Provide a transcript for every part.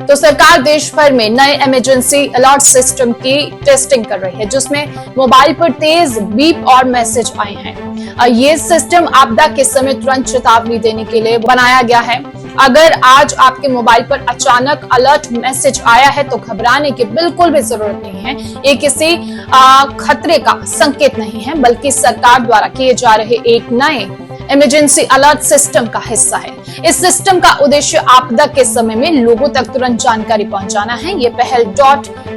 तो सरकार देश भर में नए इमरजेंसी अलर्ट सिस्टम की टेस्टिंग कर रही है, जिसमें मोबाइल पर तेज बीप और मैसेज आए हैं। ये सिस्टम आपदा के समय तुरंत चेतावनी देने के लिए बनाया गया है। अगर आज आपके मोबाइल पर अचानक अलर्ट मैसेज आया है तो घबराने की बिल्कुल भी जरूरत नहीं है। ये किसी खतरे का संकेत नहीं है, बल्कि सरकार द्वारा किए जा रहे एक नए इमरजेंसी अलर्ट सिस्टम का हिस्सा है। इस सिस्टम का उद्देश्य आपदा के समय में लोगों तक तुरंत जानकारी पहुंचाना है। ये पहल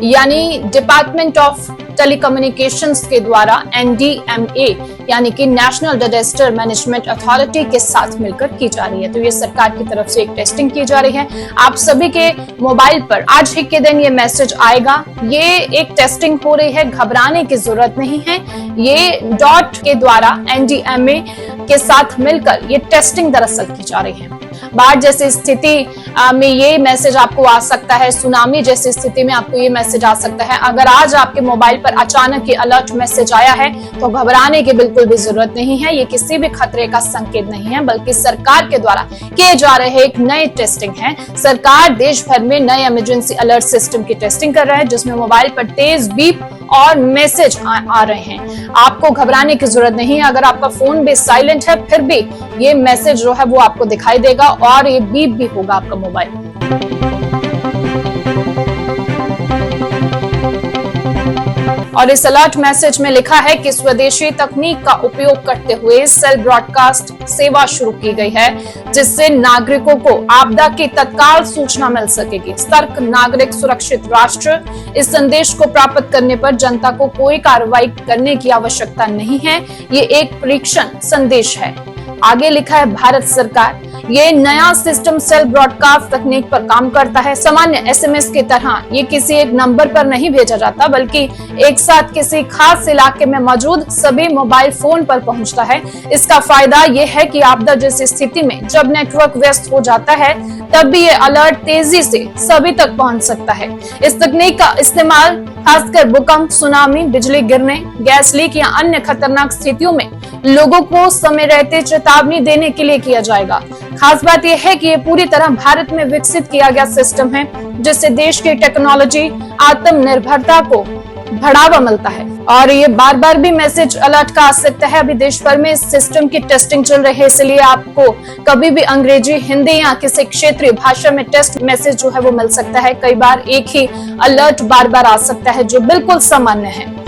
यानी डिपार्टमेंट ऑफ टेलीकम्युनिकेशंस के द्वारा NDMA यानी कि नेशनल डिजास्टर मैनेजमेंट अथॉरिटी के साथ मिलकर की जा रही है। तो ये सरकार की तरफ से एक टेस्टिंग की जा रही है। आप सभी के मोबाइल पर आज ही के दिन ये मैसेज आएगा। ये एक टेस्टिंग हो रही है, घबराने की जरूरत नहीं है। ये के द्वारा NDMA के साथ मिलकर ये टेस्टिंग दरअसल की जा रही है। बाढ़ जैसी स्थिति में ये मैसेज आपको आ सकता है, सुनामी जैसी स्थिति में आपको ये मैसेज आ सकता है। अगर आज आपके मोबाइल पर अचानक ये अलर्ट मैसेज आया है तो घबराने की बिल्कुल भी जरूरत नहीं है। ये किसी भी खतरे का संकेत नहीं है, बल्कि सरकार के द्वारा किए जा रहे एक नए टेस्टिंग है। सरकार देश भर में नए इमरजेंसी अलर्ट सिस्टम की टेस्टिंग कर रहा है, जिसमें मोबाइल पर तेज बीप और मैसेज आ रहे हैं। आपको घबराने की जरूरत नहीं है। अगर आपका फोन भी साइलेंट है फिर भी ये मैसेज जो है वो आपको दिखाई देगा और ये बीप भी होगा आपका मोबाइल। और इस अलर्ट मैसेज में लिखा है कि स्वदेशी तकनीक का उपयोग करते हुए सेल ब्रॉडकास्ट सेवा शुरू की गई है, जिससे नागरिकों को आपदा की तत्काल सूचना मिल सकेगी। सतर्क नागरिक सुरक्षित राष्ट्र। इस संदेश को प्राप्त करने पर जनता को कोई कार्रवाई करने की आवश्यकता नहीं है। ये एक परीक्षण संदेश है। आगे लिखा है भारत सरकार। ये नया सिस्टम सेल ब्रॉडकास्ट तकनीक पर काम करता है। सामान्य SMS की तरह ये किसी एक नंबर पर नहीं भेजा जाता, बल्कि एक साथ किसी खास इलाके में मौजूद सभी मोबाइल फोन पर पहुंचता है। इसका फायदा ये है कि आपदा जैसी स्थिति में जब नेटवर्क व्यस्त हो जाता है तब भी ये अलर्ट तेजी से सभी तक पहुंच सकता है। इस तकनीक का इस्तेमाल खासकर भूकंप, सुनामी, बिजली गिरने, गैस लीक या अन्य खतरनाक स्थितियों में लोगों को समय रहते चेतावनी देने के लिए किया जाएगा। खास बात यह है कि ये पूरी तरह भारत में विकसित किया गया सिस्टम है, जिससे देश की टेक्नोलॉजी आत्मनिर्भरता को बढ़ावा मिलता है। और ये बार बार भी मैसेज अलर्ट का आ सकता है। अभी देश भर में इस सिस्टम की टेस्टिंग चल रही है, इसलिए आपको कभी भी अंग्रेजी, हिंदी या किसी क्षेत्रीय भाषा में टेस्ट मैसेज जो है वो मिल सकता है। कई बार एक ही अलर्ट बार बार आ सकता है, जो बिल्कुल सामान्य है।